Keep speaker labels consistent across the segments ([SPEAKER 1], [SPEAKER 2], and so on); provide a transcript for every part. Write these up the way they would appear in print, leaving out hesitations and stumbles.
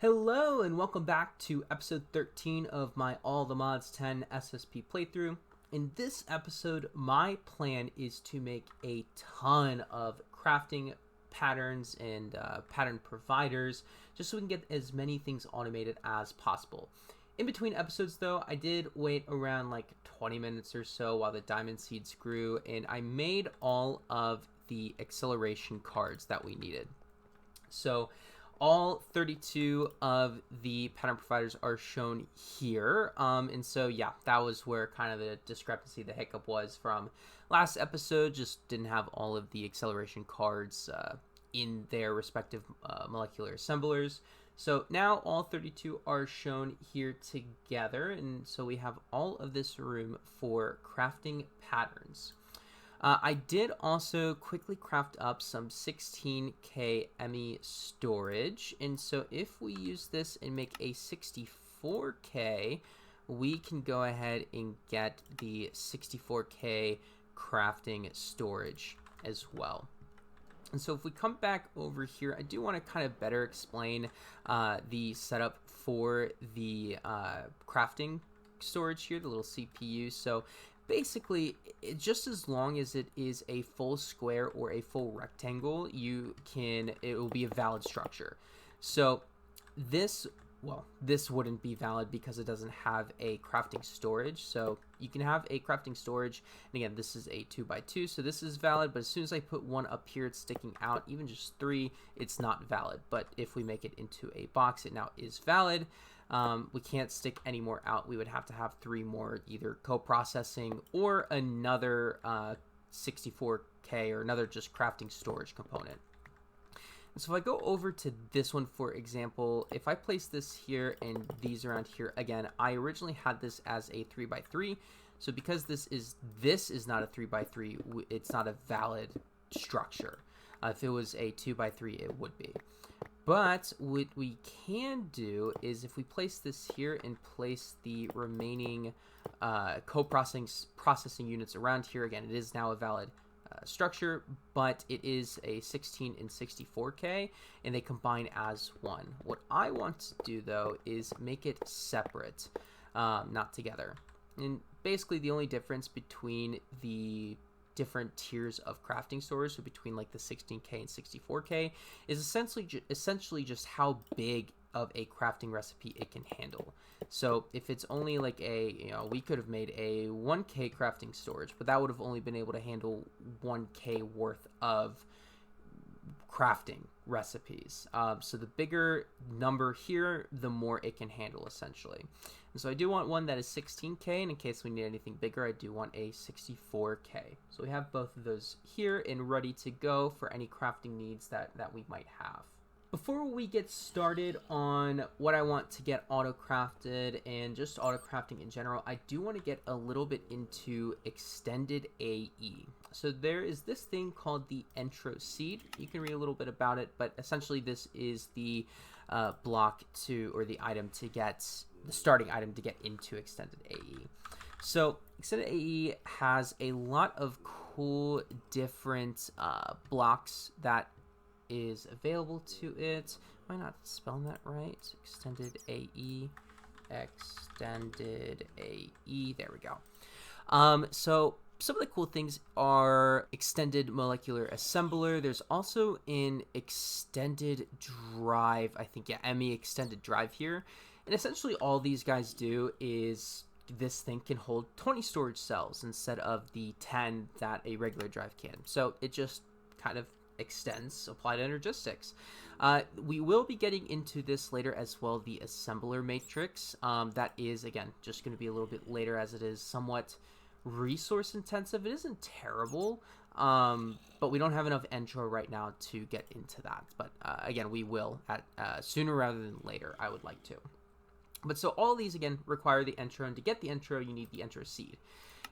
[SPEAKER 1] Hello and welcome back to episode 13 of my All the Mods 10 SSP playthrough. In this episode, my plan is to make a ton of crafting patterns and pattern providers just so we can get as many things automated as possible. In between episodes though, I did wait around like 20 minutes or so while the diamond seeds grew, and I made all of the acceleration cards that we needed. So all 32 of the pattern providers are shown here. And so, yeah, that was where kind of the discrepancy, the hiccup was from last episode. Just didn't have all of the acceleration cards in their respective molecular assemblers. So now all 32 are shown here together. And so we have all of this room for crafting patterns. I did also quickly craft up some 16K ME storage, and so if we use this and make a 64K, we can go ahead and get the 64K crafting storage as well. And so if we come back over here, I do want to kind of better explain the setup for the crafting storage here, the little CPU. So basically, just as long as it is a full square or a full rectangle, it will be a valid structure. So this wouldn't be valid because it doesn't have a crafting storage. So you can have a crafting storage, and again, this is a 2x2, so this is valid, but as soon as I put one up here, it's sticking out. Even just 3, it's not valid. But if we make it into a box, it now is valid. We can't stick any more out. We would have to have 3 more, either co-processing or another 64K or another just crafting storage component. And so if I go over to this one, for example, if I place this here and these around here, again, I originally had this as a 3x3. So because this is not a 3x3, it's not a valid structure. If it was a 2x3, it would be. But what we can do is if we place this here and place the remaining processing units around here, again, it is now a valid structure, but it is a 16 and 64K, and they combine as one. What I want to do, though, is make it separate, not together. And basically, the only difference between the different tiers of crafting storage, so between like the 16K and 64K, is essentially just how big of a crafting recipe it can handle. So if it's only like we could have made a 1K crafting storage, but that would have only been able to handle 1K worth of crafting recipes. So the bigger number here, the more it can handle, essentially. And so I do want one that is 16K, and in case we need anything bigger, I do want a 64K. So we have both of those here and ready to go for any crafting needs that we might have. Before we get started on what I want to get auto-crafted and just auto-crafting in general, I do want to get a little bit into ExtendedAE. So there is this thing called the intro seed. You can read a little bit about it, but essentially this is the block or the item to get, the starting item to get into ExtendedAE. So ExtendedAE has a lot of cool different blocks that is available to it. Am I not spelling that right? ExtendedAE. There we go. So some of the cool things are extended molecular assembler. There's also an extended drive, I think, yeah, ME extended drive here. And essentially all these guys do is this thing can hold 20 storage cells instead of the 10 that a regular drive can. So it just kind of extends applied energistics. We will be getting into this later as well, the assembler matrix. That is, again, just going to be a little bit later as it is somewhat resource intensive. It isn't terrible, but we don't have enough intro right now to get into that. But again, we will at sooner rather than later, I would like to. But so all these, again, require the intro, and to get the intro, you need the intro seed.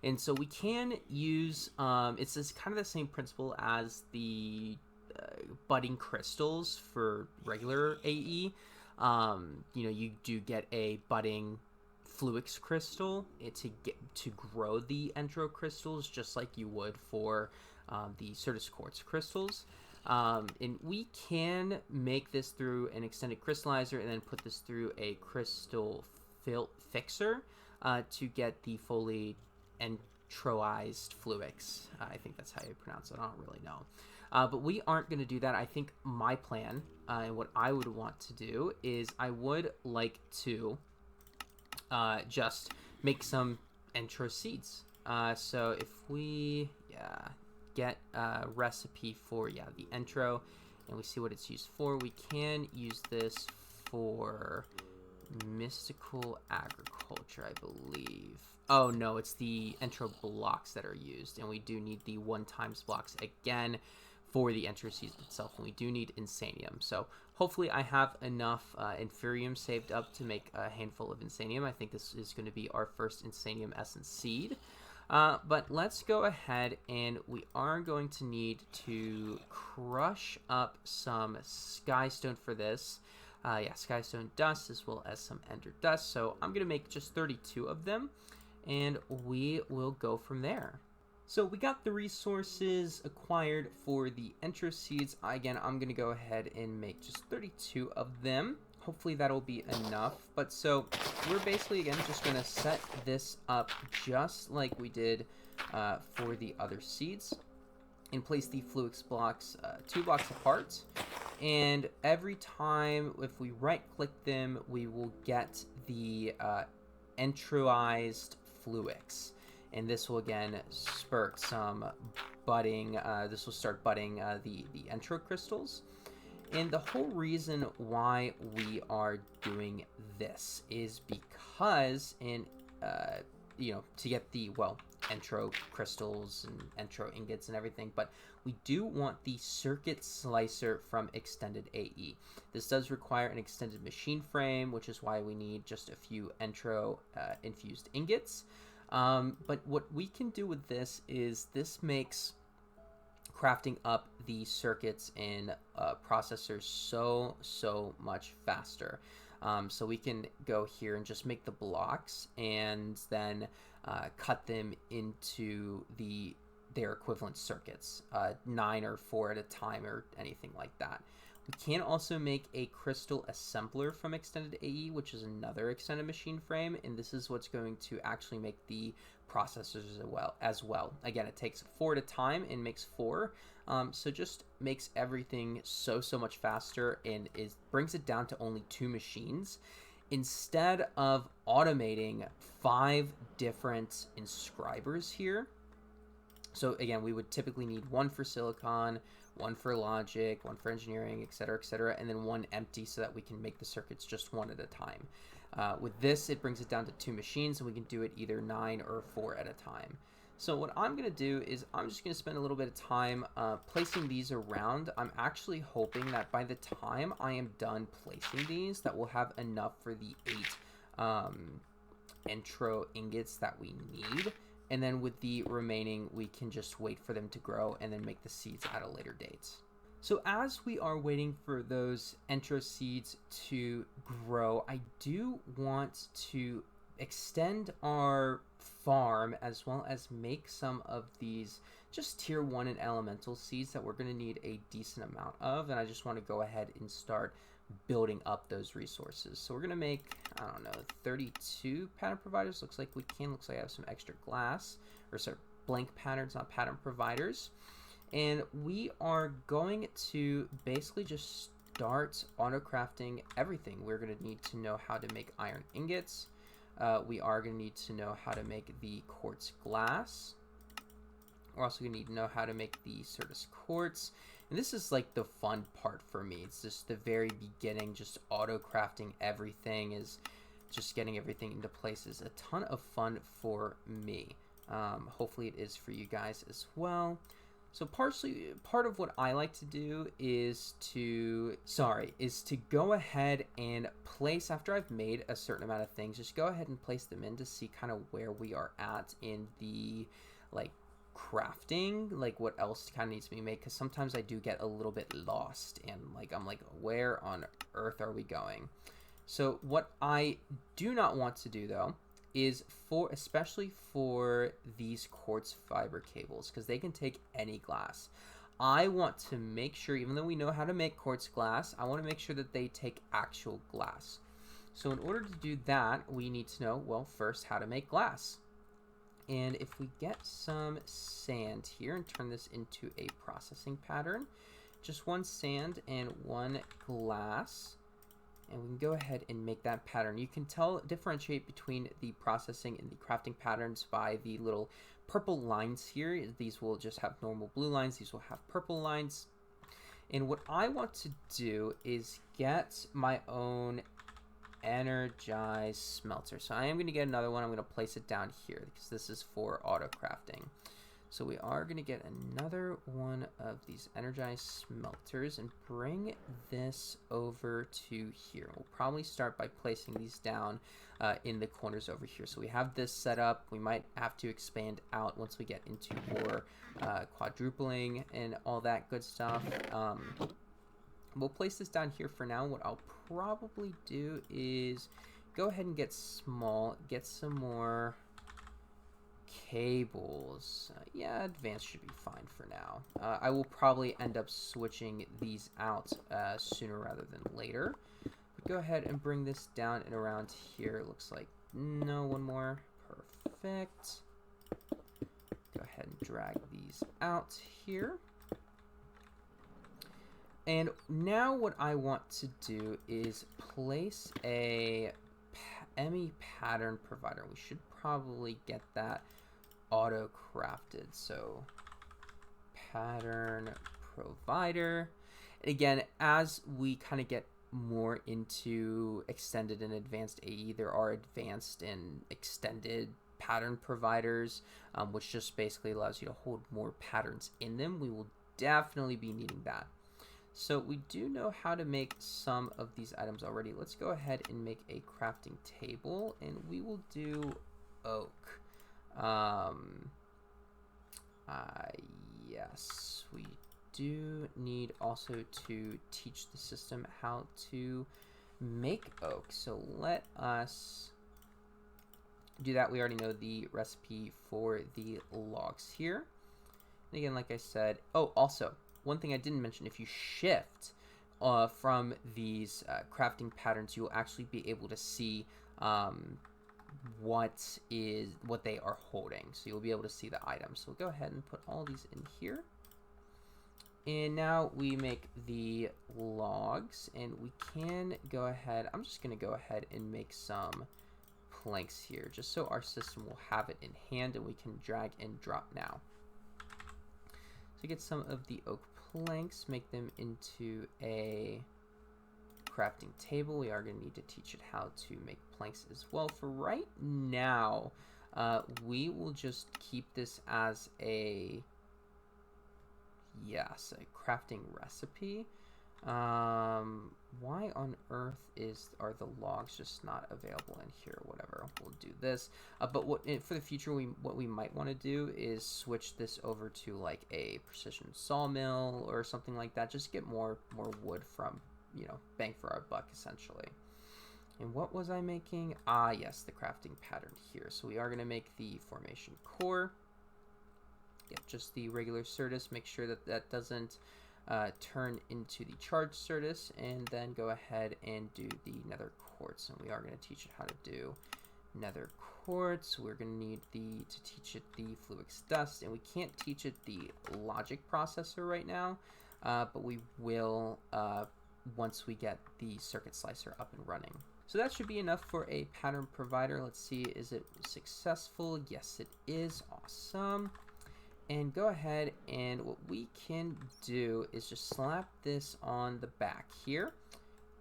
[SPEAKER 1] And so we can use, it's this kind of the same principle as the budding crystals for regular AE. You do get a budding fluix crystal to grow the intro crystals, just like you would for the Certus quartz crystals. And we can make this through an extended crystallizer and then put this through a crystal fixer to get the fully entroized fluix. I think that's how you pronounce it. I don't really know. But we aren't going to do that. I think my plan and what I would want to do is I would like to just make some entro seeds. So if we get a recipe for the entro and we see what it's used for, we can use this for mystical agriculture, I believe. Oh no, it's the entro blocks that are used, and we do need the 1x blocks again for the entro seeds itself, and we do need insanium. So hopefully I have enough inferium saved up to make a handful of insanium. I think this is going to be our first insanium essence seed. But let's go ahead, and we are going to need to crush up some skystone for this. Skystone dust as well as some ender dust. So I'm going to make just 32 of them, and we will go from there. So we got the resources acquired for the entro seeds. Again, I'm going to go ahead and make just 32 of them. Hopefully that'll be enough. But so we're basically, again, just going to set this up just like we did for the other seeds and place the fluix blocks 2 blocks apart. And every time, if we right-click them, we will get the entroized fluix. And this will, again, spurt some budding. This will start budding the entro crystals. And the whole reason why we are doing this is because, to get the, entro crystals and entro ingots and everything, but we do want the circuit slicer from ExtendedAE. This does require an extended machine frame, which is why we need just a few entro infused ingots. But what we can do with this is this makes crafting up the circuits in processors so much faster. So we can go here and just make the blocks and then cut them into their equivalent circuits, 9 or 4 at a time or anything like that. We can also make a crystal assembler from ExtendedAE, which is another extended machine frame, and this is what's going to actually make the processors as well. Again, it takes 4 at a time and makes 4, so just makes everything so much faster, and brings it down to only 2 machines instead of automating 5 different inscribers here. So again, we would typically need 1 for silicon, 1 for logic, 1 for engineering, etc., and then 1 empty so that we can make the circuits just 1 at a time. With this, it brings it down to 2 machines, and we can do it either 9 or 4 at a time. So what I'm going to do is I'm just going to spend a little bit of time placing these around. I'm actually hoping that by the time I am done placing these, that we'll have enough for the 8 entro ingots that we need. And then with the remaining, we can just wait for them to grow and then make the seeds at a later date. So as we are waiting for those entro seeds to grow, I do want to extend our farm as well as make some of these just tier 1 and elemental seeds that we're going to need a decent amount of. And I just want to go ahead and start building up those resources. So we're going to make, 32 pattern providers. Looks like I have some extra glass, or sorry, blank patterns, not pattern providers. And we are going to basically just start auto-crafting everything. We're going to need to know how to make iron ingots. We are going to need to know how to make the quartz glass. We're also going to need to know how to make the Certus quartz. And this is like the fun part for me. It's just the very beginning, just auto-crafting everything, is just getting everything into place is a ton of fun for me. Hopefully it is for you guys as well. So part of what I like to do is to go ahead and place, after I've made a certain amount of things, just go ahead and place them in to see kind of where we are at in the crafting, what else kind of needs to be made, because sometimes I do get a little bit lost and I'm like, where on earth are we going? So what I do not want to do though is especially for these quartz fiber cables, because they can take any glass. I want to make sure, even though we know how to make quartz glass, I want to make sure that they take actual glass. So in order to do that, we need to know, well, first, how to make glass. And if we get some sand here and turn this into a processing pattern, just one sand and one glass, and we can go ahead and make that pattern. You can differentiate between the processing and the crafting patterns by the little purple lines here. These will just have normal blue lines. These will have purple lines. And what I want to do is get my own energized smelter. So I am going to get another one. I'm going to place it down here because this is for auto crafting. So we are going to get another one of these energized smelters and bring this over to here. We'll probably start by placing these down in the corners over here. So we have this set up. We might have to expand out once we get into more quadrupling and all that good stuff. We'll place this down here for now. What I'll probably do is go ahead and get some more cables. Yeah, advanced should be fine for now. I will probably end up switching these out sooner rather than later. But go ahead and bring this down and around here. It looks like no, one more. Perfect. Go ahead and drag these out here. And now what I want to do is place a ME pattern provider. We should probably get that auto crafted. So pattern provider. And again, as we kind of get more into extended and advanced AE, there are advanced and extended pattern providers, which just basically allows you to hold more patterns in them. We will definitely be needing that. So we do know how to make some of these items already. Let's go ahead and make a crafting table, and we will do oak. Yes, we do need also to teach the system how to make oak. So let us do that. We already know the recipe for the logs here. And again, like I said, oh, also, one thing I didn't mention, if you shift from these crafting patterns, you'll actually be able to see what they are holding. So you'll be able to see the items. So we'll go ahead and put all these in here. And now we make the logs, and we can go ahead. I'm just going to go ahead and make some planks here, just so our system will have it in hand and we can drag and drop now. So get some of the oak planks, make them into a crafting table. We are going to need to teach it how to make planks as well. For right now, we will just keep this as a crafting recipe. Why on earth are the logs just not available in here? Whatever, we'll do this. But for the future, what we might want to do is switch this over to like a precision sawmill or something like that. Just get more wood from, bang for our buck essentially. And what was I making? Ah, yes, the crafting pattern here. So we are going to make the formation core. Yep, just the regular Certus. Make sure that that doesn't turn into the charged Certus, and then go ahead and do the nether quartz. And we are going to teach it how to do nether quartz. We're going to need to teach it the Fluix dust, and we can't teach it the logic processor right now, but we will once we get the circuit slicer up and running. So that should be enough for a pattern provider. Let's see, is it successful? Yes, it is. Awesome. And go ahead, and what we can do is just slap this on the back here.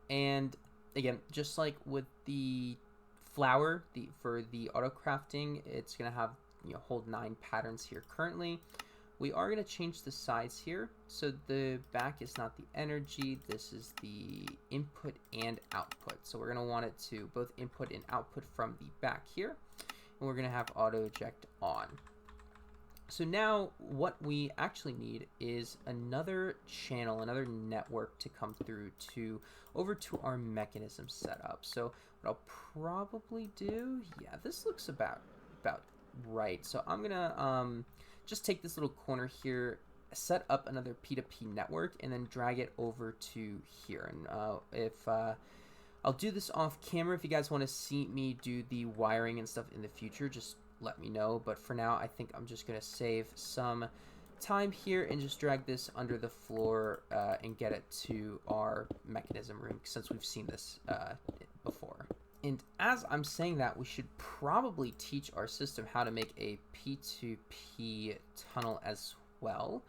[SPEAKER 1] And again, just like with the flower, for the auto crafting, it's gonna have hold 9 patterns here currently. We are gonna change the size here. So the back is not the energy, this is the input and output. So we're gonna want it to both input and output from the back here. And we're gonna have auto eject on. So now what we actually need is another channel, another network to come through over to our mechanism setup. So what I'll probably do, yeah, this looks about right. So I'm gonna just take this little corner here set up another P2P network and then drag it over to here. And I'll do this off camera. If you guys want to see me do the wiring and stuff in the future, just let me know. But for now, I think I'm just going to save some time here and just drag this under the floor and get it to our mechanism room, since we've seen this before. And as I'm saying that, we should probably teach our system how to make a P2P tunnel as well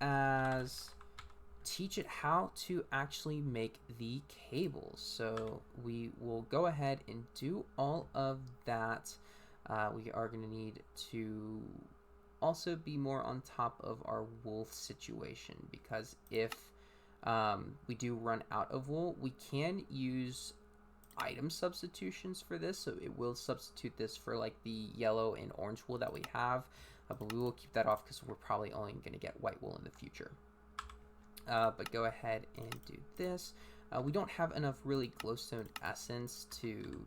[SPEAKER 1] as teach it how to actually make the cables. So we will go ahead and do all of that. We are going to need to also be more on top of our wool situation, because if we do run out of wool, we can use item substitutions for this. So it will substitute this for like the yellow and orange wool that we have, but we will keep that off because we're probably only going to get white wool in the future. But go ahead and do this. We don't have enough really glowstone essence to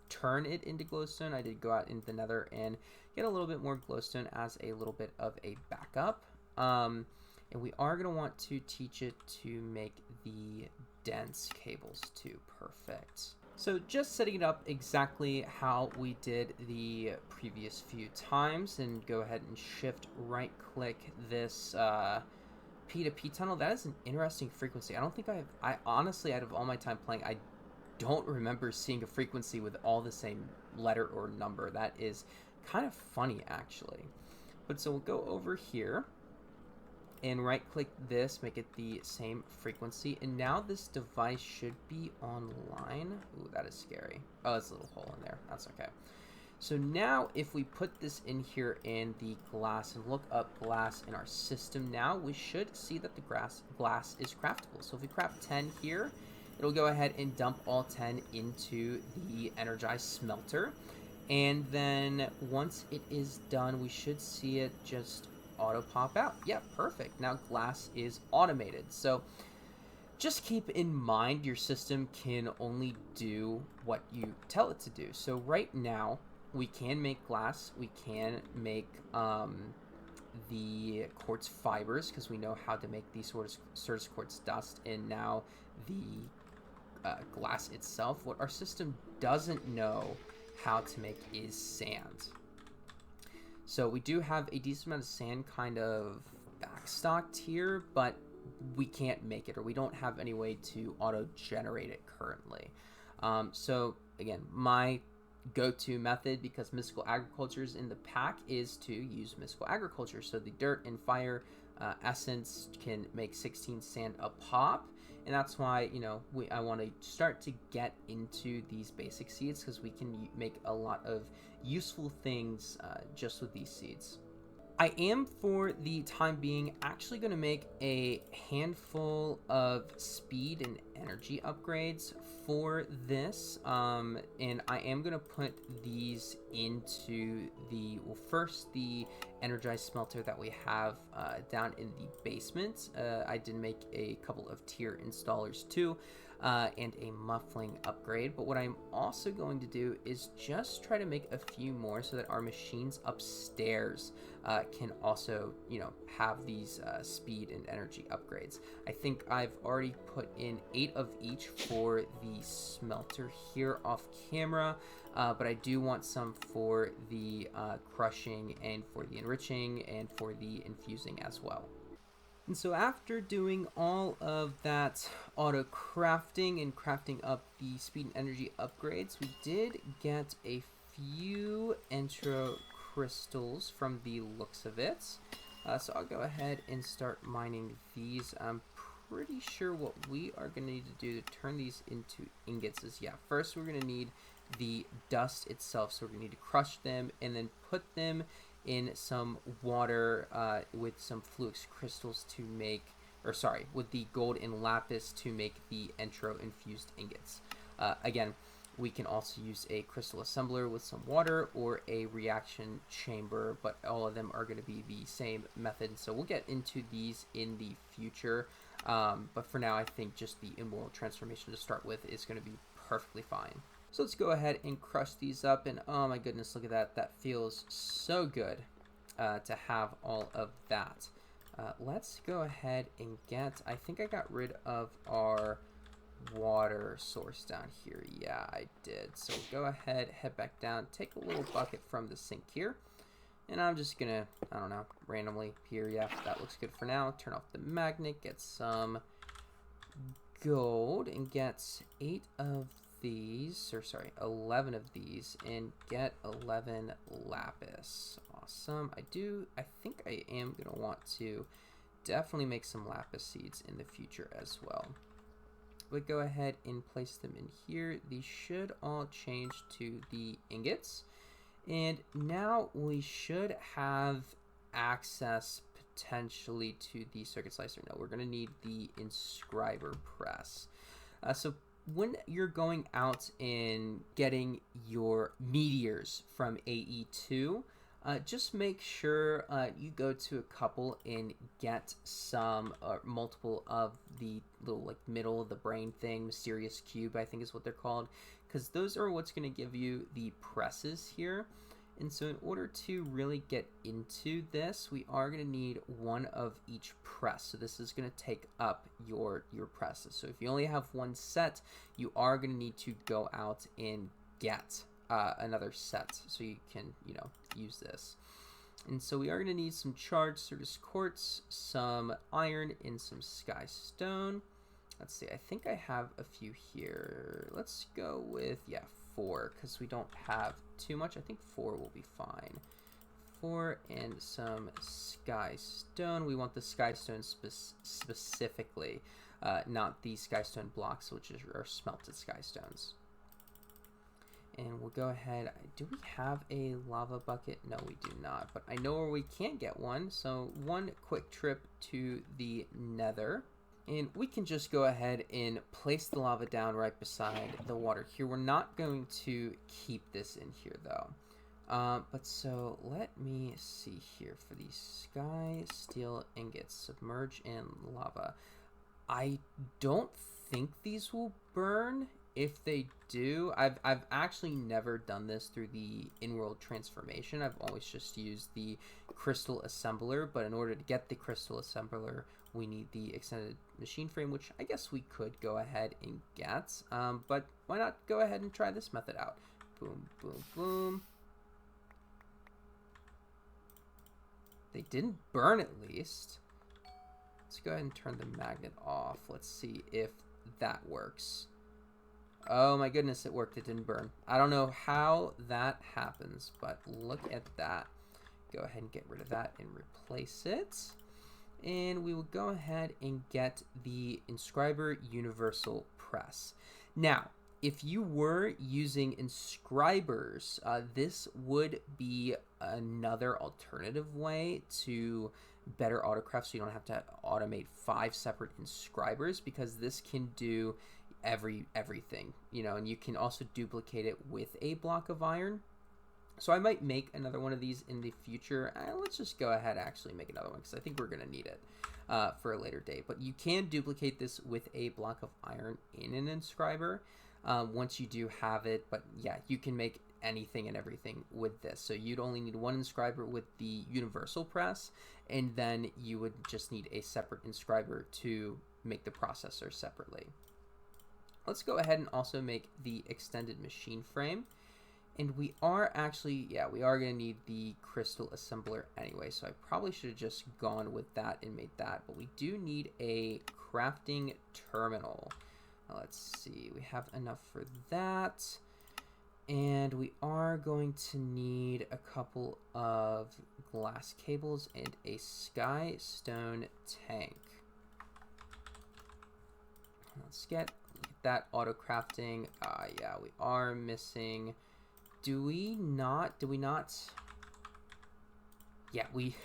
[SPEAKER 1] turn it into glowstone. I did go out into the nether and get a little bit more glowstone as a little bit of a backup. And we are going to want to teach it to make the dense cables too. Perfect. So just setting it up exactly how we did the previous few times, and go ahead and shift right click this P2P tunnel. That is an interesting frequency. I don't think I honestly, out of all my time playing, I don't remember seeing a frequency with all the same letter or number. That is kind of funny, actually. But so we'll go over here and right click this, make it the same frequency, and now this device should be online. Ooh, that is scary. Oh, there's a little hole in there. That's okay. So now if we put this in here in the glass and look up glass in our system, now we should see that the glass is craftable. So if we craft 10 here, it'll go ahead and dump all 10 into the energized smelter. And then once it is done, we should see it just auto pop out. Yeah, perfect. Now glass is automated. So just keep in mind your system can only do what you tell it to do. So right now we can make glass, we can make the quartz fibers, because we know how to make the Certus quartz dust, and now the glass itself. What our system doesn't know how to make is sand. So we do have a decent amount of sand kind of backstocked here, but we can't make it, or we don't have any way to auto-generate it currently. So again, my go-to method, because mystical agriculture is in the pack, is to use mystical agriculture. So the dirt and fire essence can make 16 sand a pop, and that's why, you know, I want to start to get into these basic seeds, because we can make a lot of useful things just with these seeds. I am, for the time being, actually going to make a handful of speed and energy upgrades for this, and I am going to put these into the, well, first the energized smelter that we have down in the basement. I did make a couple of tier installers too, and a muffling upgrade. But what I'm also going to do is just try to make a few more so that our machines upstairs can also, you know, have these speed and energy upgrades. I think I've already put in 8 of each for the smelter here off camera, but I do want some for the crushing and for the enriching and for the infusing as well. And so after doing all of that auto crafting and crafting up the speed and energy upgrades, we did get a few intro crystals from the looks of it. So I'll go ahead and start mining these. I'm pretty sure what we are going to need to do to turn these into ingots is, yeah, first we're going to need the dust itself. So we're going to need to crush them and then put them in some water with some flux crystals to make, or sorry, with the gold and lapis to make the intro infused ingots. Again, we can also use a crystal assembler with some water or a reaction chamber, but all of them are going to be the same method. So we'll get into these in the future. But for now, I think just the immoral transformation to start with is going to be perfectly fine. So let's go ahead and crush these up, and oh my goodness, look at that. That feels so good. to have all of that. Let's go ahead and get, I think I got rid of our water source down here. Yeah, I did. So go ahead, head back down, take a little bucket from the sink here. And I'm just gonna, I don't know, randomly here, yeah, that looks good for now. Turn off the magnet, get some gold, and get 8 of these, or sorry, 11 of these, and get 11 lapis. Awesome. I think I am gonna want to definitely make some lapis seeds in the future as well. But go ahead and place them in here. These should all change to the ingots. And now we should have access potentially to the circuit slicer. No, we're going to need the inscriber press. So when you're going out and getting your meteors from AE2, just make sure you go to a couple and get some multiple of the little like middle of the brain thing, mysterious cube I think is what they're called, because those are what's going to give you the presses here. And so in order to really get into this, we are going to need 1 of each press. So this is going to take up your presses. So if you only have 1 set, you are going to need to go out and get another set so you can, you know, use this. And so we are going to need some charged service quartz, some iron, and some sky stone. Let's see, I think I have a few here. Let's go with, yeah, 4, because we don't have too much. I think 4 will be fine. 4 and some sky stone. We want the sky stone specifically, not the sky stone blocks, which are smelted sky stones. And we'll go ahead. Do we have a lava bucket? No, we do not. But I know where we can get one. So one quick trip to the nether. And we can just go ahead and place the lava down right beside the water here. We're not going to keep this in here though. But so let me see here for the sky steel ingots. Submerge in lava. I don't think these will burn. If they do, I've actually never done this through the in-world transformation. I've always just used the crystal assembler, but in order to get the crystal assembler, we need the extended machine frame, which I guess we could go ahead and get. But why not go ahead and try this method out? Boom, boom, boom. They didn't burn at least. Let's go ahead and turn the magnet off. Let's see if that works. Oh my goodness, it worked. It didn't burn. I don't know how that happens, but look at that. Go ahead and get rid of that and replace it. And we will go ahead and get the Inscriber Universal Press. Now, if you were using inscribers, this would be another alternative way to better autocraft, so you don't have to automate 5 separate inscribers, because this can do everything, you know, and you can also duplicate it with a block of iron. So I might make another one of these in the future. Let's just go ahead and actually make another one, because I think we're going to need it for a later date. But you can duplicate this with a block of iron in an inscriber once you do have it. But yeah, you can make anything and everything with this. So you'd only need 1 inscriber with the universal press, and then you would just need a separate inscriber to make the processor separately. Let's go ahead and also make the extended machine frame. And we are actually, yeah, we are going to need the crystal assembler anyway. So I probably should have just gone with that and made that. But we do need a crafting terminal. Let's see, we have enough for that. And we are going to need a couple of glass cables and a sky stone tank. Let's get that auto crafting. Yeah, we are missing. Do we not? Yeah, we.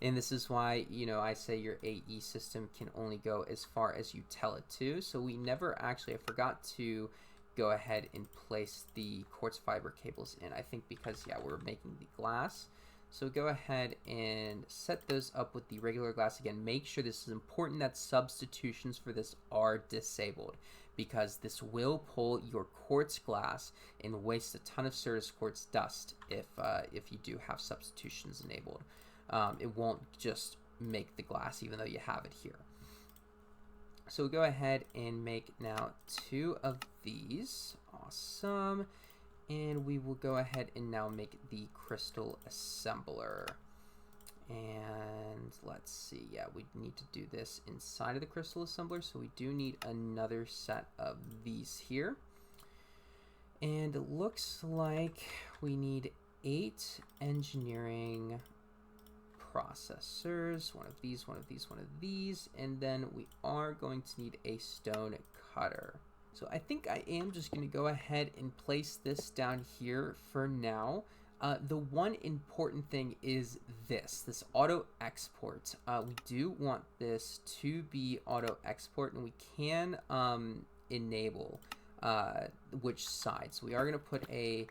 [SPEAKER 1] And this is why, you know, I say your AE system can only go as far as you tell it to. So we never actually, I forgot to go ahead and place the quartz fiber cables in. I think because, yeah, we're making the glass. So go ahead and set those up with the regular glass again. Make sure, this is important, that substitutions for this are disabled, because this will pull your quartz glass and waste a ton of Certus quartz dust if you do have substitutions enabled. It won't just make the glass even though you have it here. So we'll go ahead and make now 2 of these. Awesome. And we will go ahead and now make the crystal assembler. And let's see, yeah, we need to do this inside of the crystal assembler, so we do need another set of these here. And it looks like we need 8 engineering processors, one of these, one of these, one of these, and then we are going to need a stone cutter. So I think I am just going to go ahead and place this down here for now. The one important thing is this auto export. We do want this to be auto export, and we can enable which side. So we are going to put a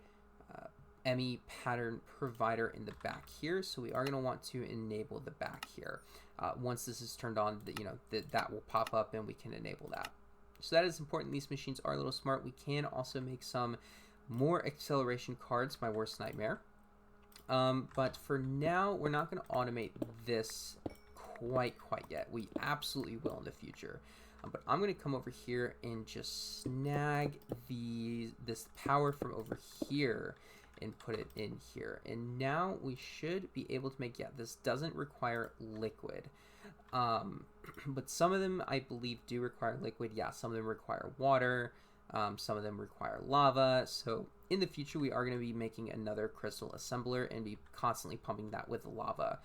[SPEAKER 1] ME pattern provider in the back here. So we are going to want to enable the back here. Once this is turned on, that will pop up and we can enable that. So that is important. These machines are a little smart. We can also make some more acceleration cards, my worst nightmare. But for now, we're not going to automate this quite yet. We absolutely will in the future. But I'm going to come over here and just snag this power from over here and put it in here. And now we should be able to make, yeah, this doesn't require liquid. But some of them, I believe, do require liquid. Yeah, some of them require water. Some of them require lava. So in the future, we are going to be making another crystal assembler and be constantly pumping that with lava,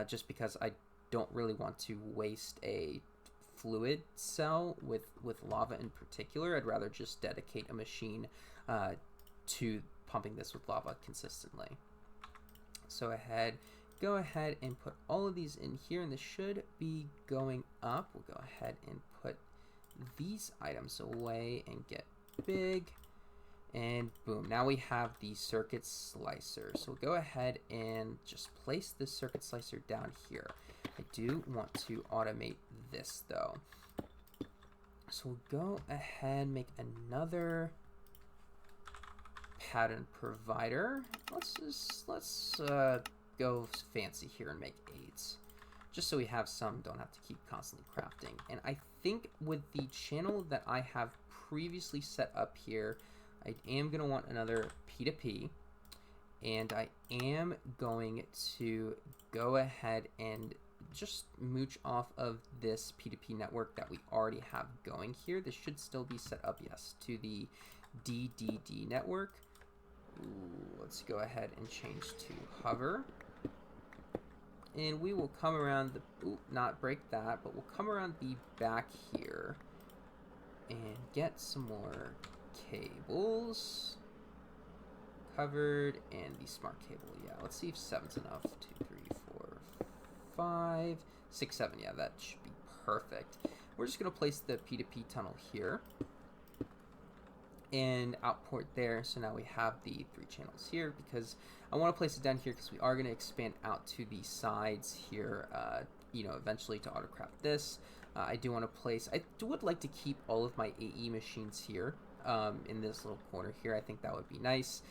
[SPEAKER 1] just because I don't really want to waste a fluid cell with lava in particular. I'd rather just dedicate a machine to pumping this with lava consistently. So go ahead and put all of these in here, and this should be going up. We'll go ahead and put these items away and get big, and boom, now we have the circuit slicer. So we'll go ahead and just place this circuit slicer down here. I do want to automate this though, so we'll go ahead and make another pattern provider. Let's go fancy here and make 8, just so we have some, don't have to keep constantly crafting. And I think with the channel that I have previously set up here, I am going to want another P2P, and I am going to go ahead and just mooch off of this P2P network that we already have going here. This should still be set up, yes, to the DDD network. Ooh, let's go ahead and change to hover. And we will come around the, ooh, not break that, but we'll come around the back here and get some more cables covered, and the smart cable. Yeah, let's see if 7's enough. 2, 3, 4, 5, 6, 7. Yeah, that should be perfect. We're just going to place the P2P tunnel here and outport there. So now we have the 3 channels here, because I want to place it down here because we are going to expand out to the sides here, you know, eventually to autocraft this. I do want to place, I would like to keep all of my AE machines here in this little corner here. I think that would be nice,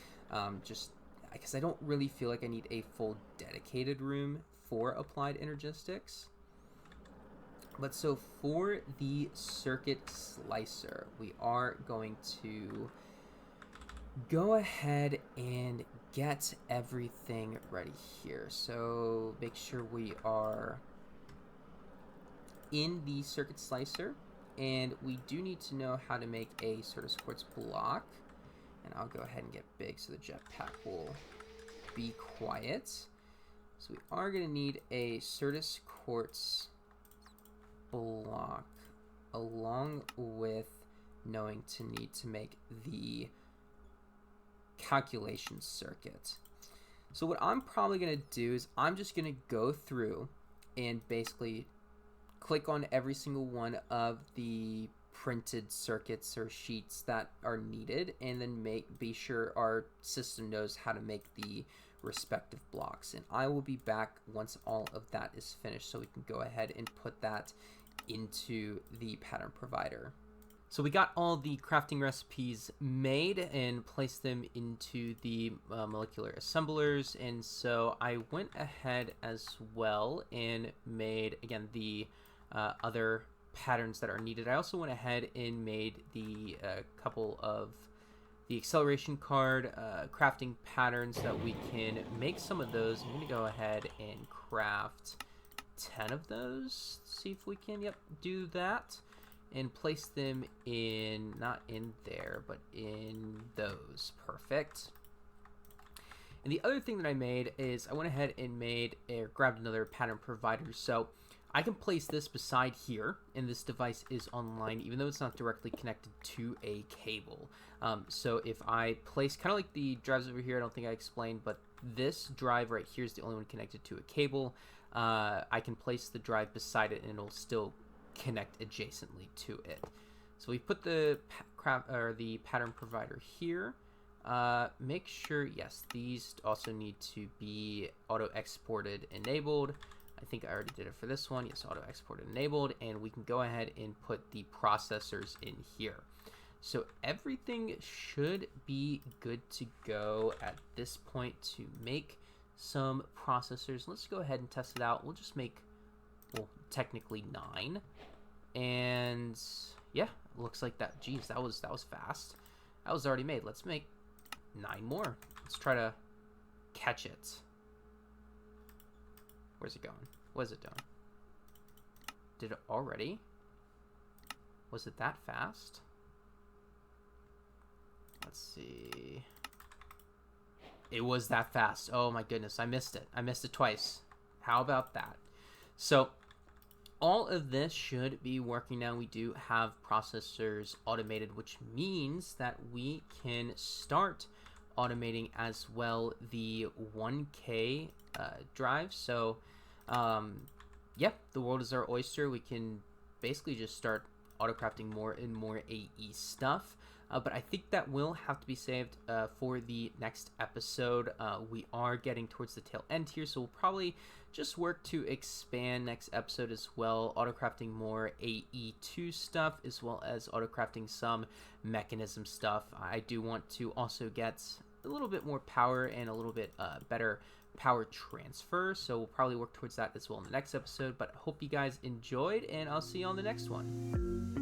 [SPEAKER 1] just because I don't really feel like I need a full dedicated room for applied energistics. But so for the circuit slicer, we are going to go ahead and get everything ready here. So make sure we are in the circuit slicer, and we do need to know how to make a Certus quartz block. And I'll go ahead and get big so the jetpack will be quiet. So we are going to need a Certus quartz block, along with knowing to need to make the calculation circuit. So what I'm probably going to do is I'm just going to go through and basically click on every single one of the printed circuits or sheets that are needed, and then be sure our system knows how to make the respective blocks. And I will be back once all of that is finished, so we can go ahead and put that into the pattern provider. So we got all the crafting recipes made and placed them into the molecular assemblers, and so I went ahead as well and made, again, the other patterns that are needed. I also went ahead and made the couple of the acceleration card crafting patterns that we can make some of those. I'm going to go ahead and craft 10 of those, see if we can, do that. And place them in, not in there, but in those. Perfect. And the other thing that I made is I went ahead and grabbed another pattern provider. So I can place this beside here, and this device is online, even though it's not directly connected to a cable. So if I place, kind of like the drives over here, I don't think I explained, but this drive right here is the only one connected to a cable. I can place the drive beside it, and it'll still connect adjacently to it. So we put the pattern provider here. Make sure, yes, these also need to be auto exported enabled. I think I already did it for this one. Yes, auto exported enabled, and we can go ahead and put the processors in here. So everything should be good to go at this point to make some processors. Let's go ahead and test it out. We'll just make, well, technically 9, and yeah, looks like that. Geez, that was fast. That was already made. Let's make 9 more. Let's try to catch it. Where's it going? What is it doing? Did it already? Was it that fast? Let's see. It was that fast. Oh my goodness, I missed it. I missed it twice. How about that? So all of this should be working now. We do have processors automated, which means that we can start automating as well the 1K drive. So yep, the world is our oyster. We can basically just start autocrafting more and more AE stuff. But I think that will have to be saved for the next episode. We are getting towards the tail end here, so we'll probably just work to expand next episode as well, autocrafting more AE2 stuff, as well as autocrafting some Mekanism stuff. I do want to also get a little bit more power and a little bit better power transfer, so we'll probably work towards that as well in the next episode. But I hope you guys enjoyed, and I'll see you on the next one.